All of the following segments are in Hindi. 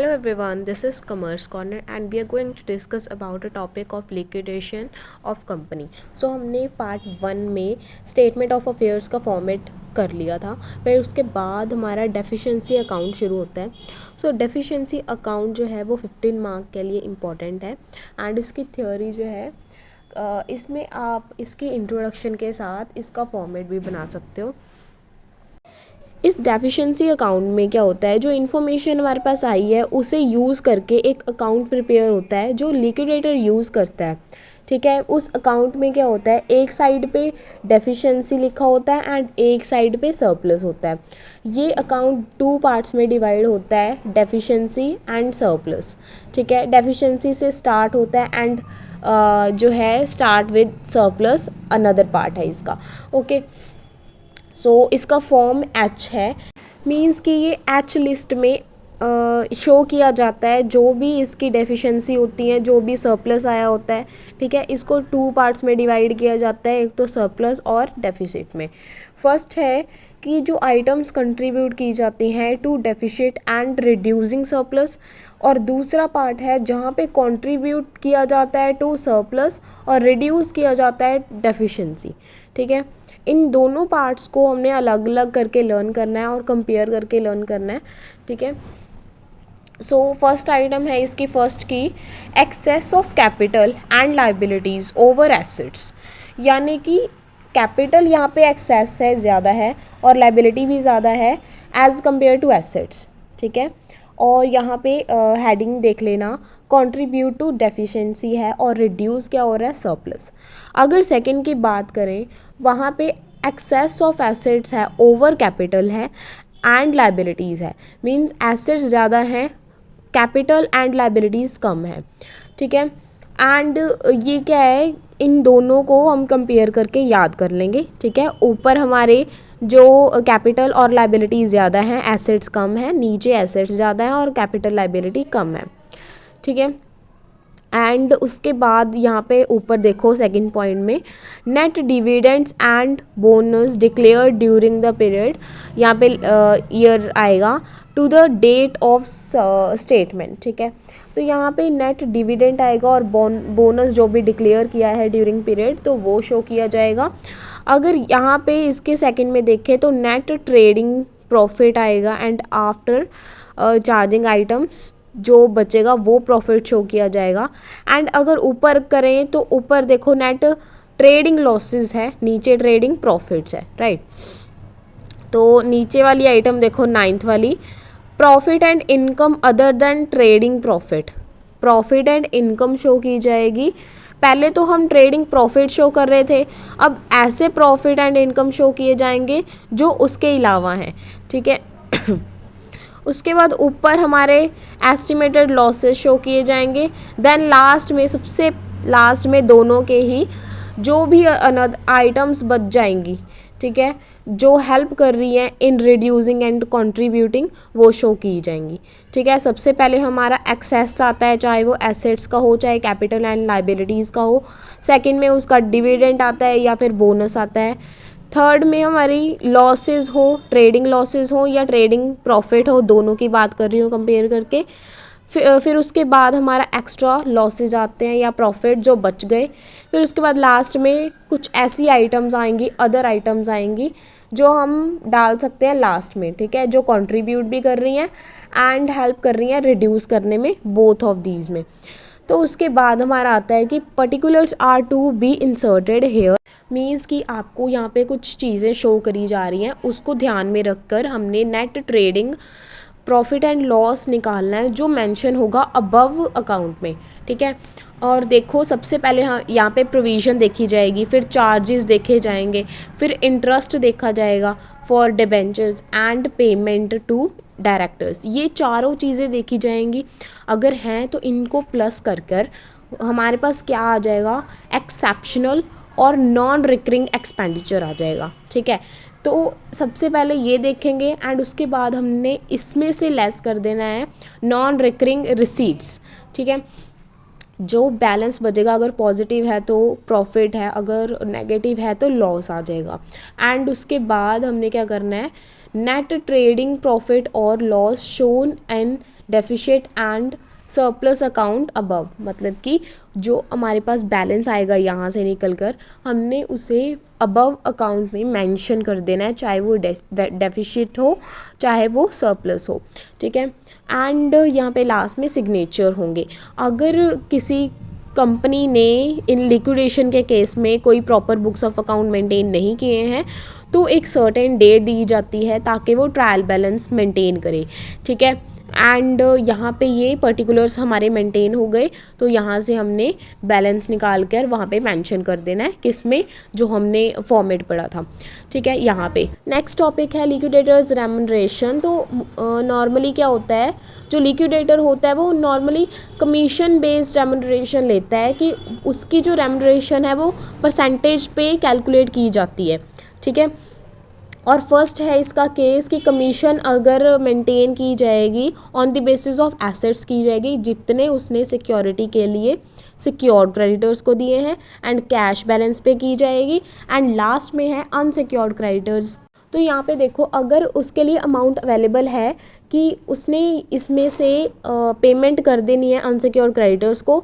Hello everyone, this is Commerce Corner and we are going to discuss about a topic of liquidation of company. So हमने पार्ट 1 में स्टेटमेंट ऑफ अफेयर्स का फॉर्मेट कर लिया था, फिर उसके बाद हमारा डेफिशिएंसी अकाउंट शुरू होता है. सो डेफिशिएंसी अकाउंट जो है वो 15 मार्क के लिए इम्पॉर्टेंट है एंड इसकी थ्योरी जो है इसमें आप इसकी इंट्रोडक्शन के साथ इसका फॉर्मेट भी बना सकते हो. इस डेफिशिएंसी अकाउंट में क्या होता है, जो इन्फॉर्मेशन हमारे पास आई है उसे यूज़ करके एक अकाउंट प्रिपेयर होता है जो लिक्विडेटर यूज़ करता है. ठीक है, उस अकाउंट में क्या होता है, एक साइड पे डेफिशिएंसी लिखा होता है एंड एक साइड पे सरप्लस होता है. ये अकाउंट 2 पार्ट्स में डिवाइड होता है, डेफिशिएंसी एंड सरप्लस. ठीक है, डेफिशिएंसी से स्टार्ट होता है एंड जो है start with surplus another part है इसका. ओके, सो इसका फॉर्म एच है, मींस कि ये एच लिस्ट में शो किया जाता है जो भी इसकी डेफिशिएंसी होती है, जो भी सरप्लस आया होता है. ठीक है, इसको 2 पार्ट्स में डिवाइड किया जाता है, एक तो सरप्लस और डेफिसिट में. फर्स्ट है कि जो आइटम्स कंट्रीब्यूट की जाती हैं to deficit and reducing surplus, और दूसरा पार्ट है जहाँ पे कंट्रीब्यूट किया जाता है टू सरप्लस और रिड्यूस किया जाता है डेफिशिएंसी. ठीक है, इन दोनों पार्ट्स को हमने अलग अलग करके लर्न करना है और कंपेयर करके लर्न करना है. ठीक है, सो फर्स्ट आइटम है इसकी फर्स्ट की excess of capital and liabilities over assets, यानी कि कैपिटल यहाँ पे एक्सेस है, ज़्यादा है, और लाइबिलिटी भी ज़्यादा है एज़ कम्पेयर टू एसेट्स. ठीक है, और यहाँ पे हेडिंग देख लेना, कंट्रीब्यूट टू डेफिशिएंसी है और रिड्यूस क्या हो रहा है, सरप्लस. अगर सेकंड की बात करें, वहाँ पे एक्सेस ऑफ एसेट्स है, ओवर कैपिटल है एंड लाइबिलिटीज़ है, मींस एसेट्स ज़्यादा हैं, कैपिटल एंड लाइबिलिटीज़ कम है. ठीक है, एंड ये क्या है, इन दोनों को हम कंपेयर करके याद कर लेंगे. ठीक है, ऊपर हमारे जो कैपिटल और लाइबिलिटी ज़्यादा हैं, एसेट्स कम है, नीचे एसेट्स ज़्यादा हैं और कैपिटल लाइबिलिटी कम है. ठीक है, एंड उसके बाद यहाँ पे ऊपर देखो सेकंड पॉइंट में net dividends and bonus declare during the period, यहाँ पे ईयर आएगा to the date of statement. ठीक है, तो यहाँ पे नेट डिविडेंड आएगा और बोनस जो भी डिक्लेयर किया है ड्यूरिंग पीरियड तो वो शो किया जाएगा. अगर यहाँ पे इसके सेकंड में देखें तो नेट ट्रेडिंग प्रॉफिट आएगा एंड आफ्टर चार्जिंग आइटम्स जो बचेगा वो प्रॉफिट शो किया जाएगा. एंड अगर ऊपर करें तो ऊपर देखो नेट ट्रेडिंग लॉसेस है, नीचे ट्रेडिंग प्रॉफिट्स है. राइट, तो नीचे वाली आइटम देखो 9th वाली, profit and income other than trading profit, profit and income show की जाएगी. पहले तो हम ट्रेडिंग प्रॉफिट शो कर रहे थे, अब ऐसे प्रॉफिट एंड इनकम शो किए जाएंगे जो उसके अलावा हैं. ठीक है, उसके बाद ऊपर हमारे एस्टिमेटेड लॉसेस शो किए जाएंगे. देन लास्ट में, सबसे लास्ट में दोनों के ही जो भी आइटम्स बच जाएंगी, ठीक है, जो हेल्प कर रही हैं इन रिड्यूसिंग एंड कंट्रीब्यूटिंग, वो शो की जाएंगी. ठीक है, सबसे पहले हमारा एक्सेस आता है, चाहे वो एसेट्स का हो चाहे कैपिटल एंड लाइबिलिटीज़ का हो. सेकंड में उसका डिविडेंड आता है या फिर बोनस आता है. थर्ड में हमारी लॉसेस हो, ट्रेडिंग लॉसेस हो या ट्रेडिंग प्रॉफिट हो, दोनों की बात कर रही हूँ कंपेयर करके. फिर उसके बाद हमारा एक्स्ट्रा लॉसेस आते हैं या प्रॉफिट जो बच गए. फिर उसके बाद लास्ट में कुछ ऐसी आइटम्स आएंगी, अदर आइटम्स आएंगी जो हम डाल सकते हैं लास्ट में. ठीक है, जो कंट्रीब्यूट भी कर रही हैं एंड हेल्प कर रही हैं रिड्यूस करने में, बोथ ऑफ दीज में. तो उसके बाद हमारा आता है कि particulars are to be inserted here, means कि आपको यहाँ पे कुछ चीज़ें शो करी जा रही हैं, उसको ध्यान में रखकर हमने net trading profit and loss निकालना है जो मेंशन होगा अबव अकाउंट में. ठीक है, और देखो सबसे पहले यहाँ पे प्रोविज़न देखी जाएगी, फिर चार्जेस देखे जाएंगे, फिर इंटरेस्ट देखा जाएगा for debentures and payment to directors. ये चारों चीज़ें देखी जाएंगी. अगर हैं तो इनको प्लस कर हमारे पास क्या आ जाएगा, एक्सेप्शनल और नॉन रिकरिंग एक्सपेंडिचर आ जाएगा. ठीक है, तो सबसे पहले ये देखेंगे एंड उसके बाद हमने इसमें से लेस कर देना है नॉन रिकरिंग रिसीट्स. ठीक है, जो बैलेंस बचेगा, अगर पॉजिटिव है तो प्रॉफिट है, अगर नेगेटिव है तो लॉस आ जाएगा. एंड उसके बाद हमने क्या करना है, नेट ट्रेडिंग प्रॉफिट और loss shown and deficit and surplus account above, मतलब कि जो हमारे पास बैलेंस आएगा यहाँ से निकल कर हमने उसे अबव अकाउंट में मेंशन कर देना है, चाहे वो डेफिशिट हो चाहे वो सरप्लस हो, ठीक है। एंड यहाँ पे लास्ट में सिग्नेचर होंगे। अगर किसी कंपनी ने इन लिक्विडेशन के केस में कोई proper books of account maintain नहीं किए हैं तो एक सर्टेन डेट दी जाती है ताकि वो ट्रायल बैलेंस मेंटेन करे, ठीक है। एंड यहाँ पे ये पर्टिकुलर्स हमारे मेंटेन हो गए तो यहाँ से हमने बैलेंस निकाल कर वहाँ पे मेंशन कर देना है, किस में, जो हमने फॉर्मेट पढ़ा था, ठीक है। यहाँ पे नेक्स्ट टॉपिक है लिक्विडेटर्स रेम्यूनरेशन। तो नॉर्मली क्या होता है, जो लिक्विडेटर होता है वो नॉर्मली कमीशन बेस्ड रेम्यूनरेशन लेता है, कि उसकी जो रेम्यूनरेशन है वो परसेंटेज पे कैलकुलेट की जाती है, ठीक है। और फर्स्ट है इसका केस कि कमीशन अगर मेंटेन की जाएगी on the basis of assets की जाएगी जितने उसने सिक्योरिटी के लिए सिक्योर्ड क्रेडिटर्स को दिए हैं, एंड कैश बैलेंस पे की जाएगी, एंड लास्ट में है अनसिक्योर्ड क्रेडिटर्स। तो यहाँ पे देखो, अगर उसके लिए अमाउंट अवेलेबल है कि उसने इसमें से पेमेंट कर देनी है अनसिक्योर्ड क्रेडिटर्स को,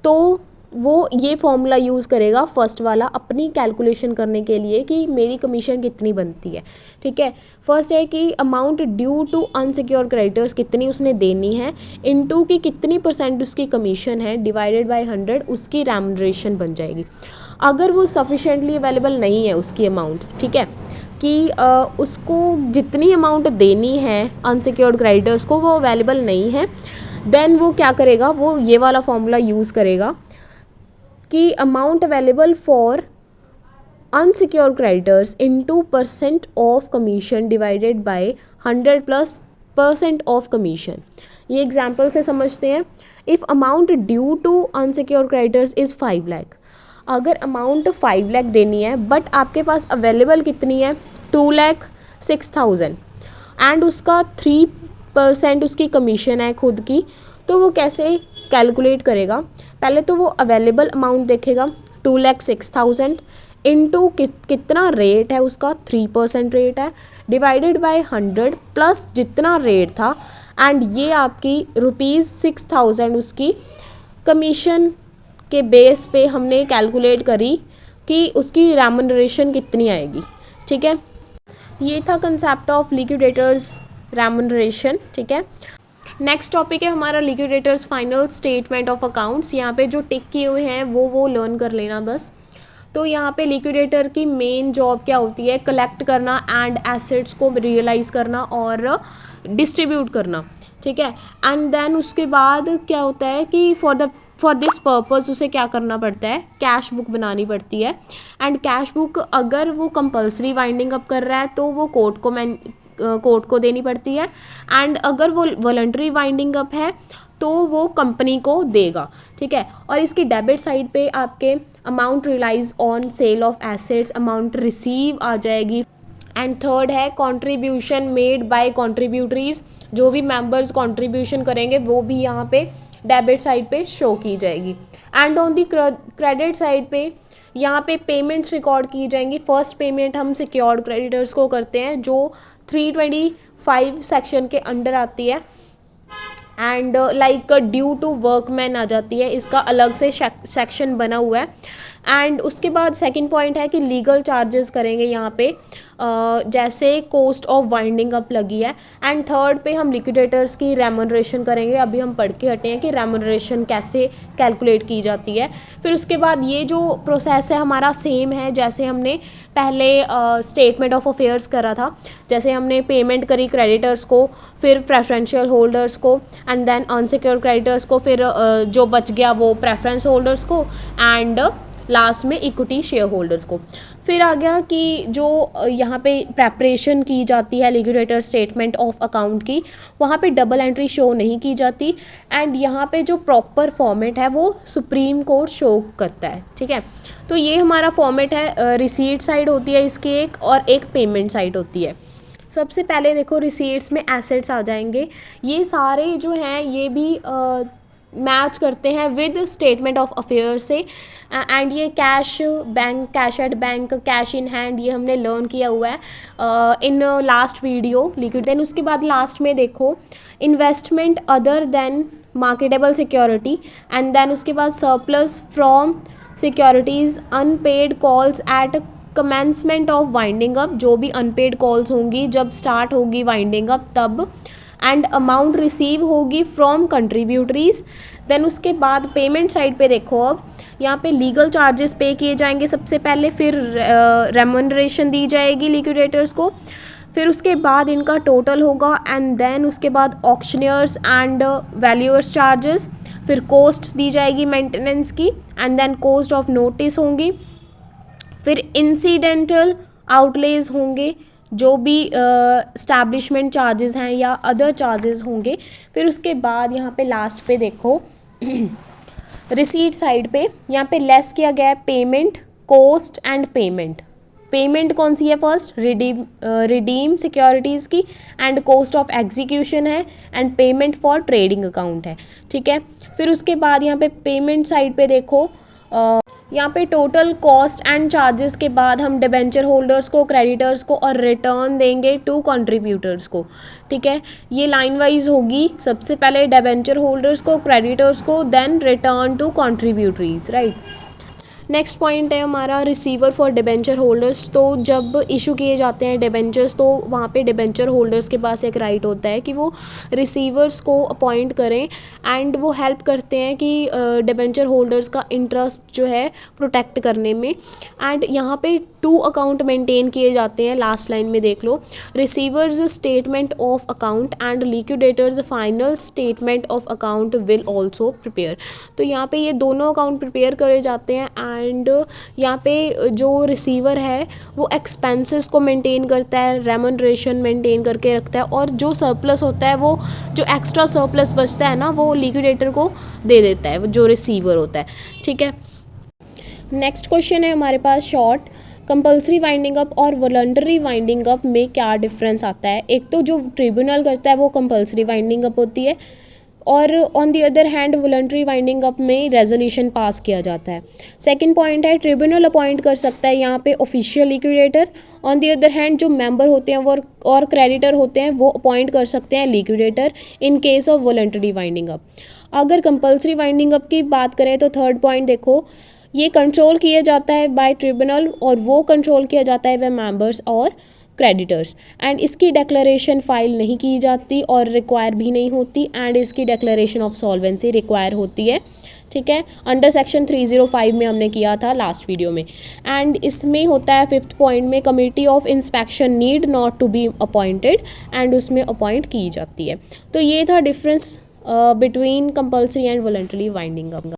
तो वो ये फॉर्मूला यूज़ करेगा फर्स्ट वाला अपनी कैलकुलेशन करने के लिए कि मेरी कमीशन कितनी बनती है, ठीक है। फर्स्ट है कि amount due to unsecured creditors कितनी उसने देनी है, इनटू कि कितनी परसेंट उसकी कमीशन है, डिवाइडेड बाय 100 उसकी रेम्यूनरेशन बन जाएगी। अगर वो सफिशेंटली अवेलेबल नहीं है उसकी अमाउंट, ठीक है, कि उसको जितनी अमाउंट देनी है अनसिक्योर्ड क्रेडिटर्स को वो अवेलेबल नहीं है, देन वो क्या करेगा, वो ये वाला फॉर्मूला यूज़ करेगा कि amount available for unsecured creditors into percent of commission divided by 100% of commission. ये एग्जांपल से समझते हैं। If amount due to unsecured creditors is 5 lakh, अगर अमाउंट 5 लाख देनी है बट आपके पास अवेलेबल कितनी है 2,06,000 एंड उसका 3% उसकी कमीशन है खुद की, तो वो कैसे कैलकुलेट करेगा, पहले तो वो अवेलेबल अमाउंट देखेगा 2,06,000 इनटू कितना रेट है उसका 3% रेट है, डिवाइडेड बाय 100 प्लस जितना रेट था, एंड ये आपकी ₹6,000 उसकी कमीशन के बेस पे हमने कैलकुलेट करी कि उसकी रेम्यूनरेशन कितनी आएगी, ठीक है। ये था कंसेप्ट ऑफ लिक्विडेटर्स रेम्यूनरेशन, ठीक है। नेक्स्ट टॉपिक है हमारा liquidators final statement of accounts. यहाँ पे जो टिक किए हुए हैं वो लर्न कर लेना बस। तो यहाँ पे लिक्विडेटर की मेन जॉब क्या होती है, कलेक्ट करना एंड एसेट्स को रियलाइज़ करना और डिस्ट्रीब्यूट करना, ठीक है। एंड देन उसके बाद क्या होता है कि फॉर दिस पर्पज़ उसे क्या करना पड़ता है, कैश बुक बनानी पड़ती है। एंड कैश बुक अगर वो कंपल्सरी वाइंडिंग अप कर रहा है तो वो कोर्ट को देनी पड़ती है, एंड अगर वो वॉलंटरी वाइंडिंग अप है तो वो कंपनी को देगा, ठीक है। और इसकी डेबिट साइड पे आपके amount realise on sale of assets, amount receive आ जाएगी। एंड थर्ड है कंट्रीब्यूशन मेड बाय कंट्रीब्यूटरीज, जो भी मेंबर्स कंट्रीब्यूशन करेंगे वो भी यहाँ पे डेबिट साइड पे शो की जाएगी। And on the credit side पे यहाँ पे पेमेंट्स रिकॉर्ड की जाएंगी। फर्स्ट पेमेंट हम सिक्योर्ड क्रेडिटर्स को करते हैं जो 325 सेक्शन के अंडर आती है, and like due to workman आ जाती है, इसका अलग से सेक्शन बना हुआ है। एंड उसके बाद सेकंड पॉइंट है कि लीगल चार्जेस करेंगे यहाँ पे, जैसे कोस्ट ऑफ वाइंडिंग अप लगी है। एंड थर्ड पे हम लिक्विडेटर्स की रेम्यूनरेशन करेंगे। अभी हम पढ़ के हटे हैं कि रेम्यूनरेशन कैसे कैलकुलेट की जाती है। फिर उसके बाद ये जो प्रोसेस है हमारा सेम है जैसे हमने पहले स्टेटमेंट ऑफ अफेयर्स करा था, जैसे हमने पेमेंट करी क्रेडिटर्स को, फिर प्रेफरेंशियल होल्डर्स को, एंड देन अनसिक्योर्ड क्रेडिटर्स को, फिर जो बच गया वो प्रेफरेंस होल्डर्स को, एंड लास्ट में इक्विटी शेयर होल्डर्स को। फिर आ गया कि जो यहाँ पे प्रेपरेशन की जाती है लिक्विडेटर स्टेटमेंट ऑफ अकाउंट की, वहाँ पे डबल एंट्री शो नहीं की जाती, एंड यहाँ पे जो प्रॉपर फॉर्मेट है वो सुप्रीम कोर्ट शो करता है, ठीक है। तो ये हमारा फॉर्मेट है। रिसीट साइड होती है इसकी एक, और एक पेमेंट साइड होती है। सबसे पहले देखो रिसीट्स में एसेट्स आ जाएंगे। ये सारे जो हैं ये भी मैच करते हैं विद स्टेटमेंट ऑफ अफेयर से। एंड ये cash bank, cash at bank, cash in hand, ये हमने लर्न किया हुआ है in last video liquid. Then उसके बाद लास्ट में देखो investment other than marketable security, and then उसके बाद surplus from securities, unpaid calls at commencement of winding up, जो भी अनपेड कॉल्स होंगी जब स्टार्ट होगी वाइंडिंग अप तब, एंड अमाउंट रिसीव होगी फ्रॉम कंट्रीब्यूटरीज। देन उसके बाद पेमेंट साइड पे देखो, अब यहाँ पे लीगल चार्जेस पे किए जाएंगे सबसे पहले, फिर रेम्यूनरेशन दी जाएगी लिक्विडेटर्स को, फिर उसके बाद इनका टोटल होगा, एंड देन उसके बाद ऑक्शनियर्स एंड वैल्यूअर्स चार्जेस, फिर कॉस्ट दी जाएगी मेंटेनेंस की, and then cost of notice होंगी, फिर इंसिडेंटल आउटलेज होंगे जो भी स्टैब्लिशमेंट चार्जेस हैं या अदर चार्जेस होंगे। फिर उसके बाद यहाँ पे लास्ट पे देखो रिसीट साइड पे यहाँ पे लेस किया गया है payment, cost and payment. Payment कौन सी है? फर्स्ट रिडीम सिक्योरिटीज़ की, एंड कॉस्ट ऑफ एग्जीक्यूशन है, and payment for trading account है, ठीक है। फिर उसके बाद यहाँ पे पेमेंट साइड पे देखो यहाँ पे टोटल कॉस्ट एंड चार्जेस के बाद हम डिबेंचर होल्डर्स को, क्रेडिटर्स को और रिटर्न देंगे टू कंट्रीब्यूटर्स को, ठीक है। ये लाइन वाइज होगी, सबसे पहले डिबेंचर होल्डर्स को, क्रेडिटर्स को, then return to contributories, right. Next point है हमारा रिसीवर फॉर डिबेंचर होल्डर्स। तो जब इशू किए जाते हैं डिबेंचर्स तो वहाँ पे डिबेंचर होल्डर्स के पास एक राइट होता है कि वो रिसीवर्स को अपॉइंट करें, एंड वो हेल्प करते हैं कि डिबेंचर होल्डर्स का इंटरेस्ट जो है प्रोटेक्ट करने में। एंड यहाँ पे 2 अकाउंट मेंटेन किए जाते हैं, लास्ट लाइन में देख लो, receiver's statement of account and liquidator's final statement of account will also prepare. तो यहाँ पे ये दोनों अकाउंट प्रिपेयर करे जाते हैं, एंड यहाँ पे जो रिसीवर है वो एक्सपेंसेस को मेंटेन करता है, रेम्यूनरेशन मेंटेन करके रखता है, और जो सरप्लस होता है वो जो एक्स्ट्रा सरप्लस बचता है ना वो लिक्विडेटर को दे देता है, जो रिसीवर होता है, ठीक है। नेक्स्ट क्वेश्चन है हमारे पास शॉर्ट, कंपल्सरी वाइंडिंग अप और वॉलंटरी वाइंडिंग अप में क्या डिफरेंस आता है? एक तो जो ट्रिब्यूनल करता है वो कंपल्सरी वाइंडिंग अप होती है, और on the other hand voluntary winding up में रेजोल्यूशन पास किया जाता है। सेकंड पॉइंट है ट्रिब्यूनल अपॉइंट कर सकता है यहाँ पे official liquidator, on the other hand जो मेंबर होते हैं वो और क्रेडिटर होते हैं वो अपॉइंट कर सकते हैं liquidator in case of voluntary winding up. अगर कंपल्सरी वाइंडिंग अप की बात करें तो थर्ड पॉइंट देखो, ये कंट्रोल किया जाता है बाय ट्रिब्यूनल, और वो कंट्रोल किया जाता है बाय मेंबर्स और क्रेडिटर्स, एंड इसकी डेक्लरेशन फाइल नहीं की जाती और रिक्वायर भी नहीं होती, एंड इसकी डेक्लरेशन ऑफ सॉल्वेंसी रिक्वायर होती है, ठीक है। अंडर सेक्शन 305 में हमने किया था लास्ट वीडियो में। एंड इसमें होता है 5th पॉइंट में committee of inspection need not to be appointed, and उसमें अपॉइंट की जाती है। तो ये था difference between compulsory and voluntary winding up.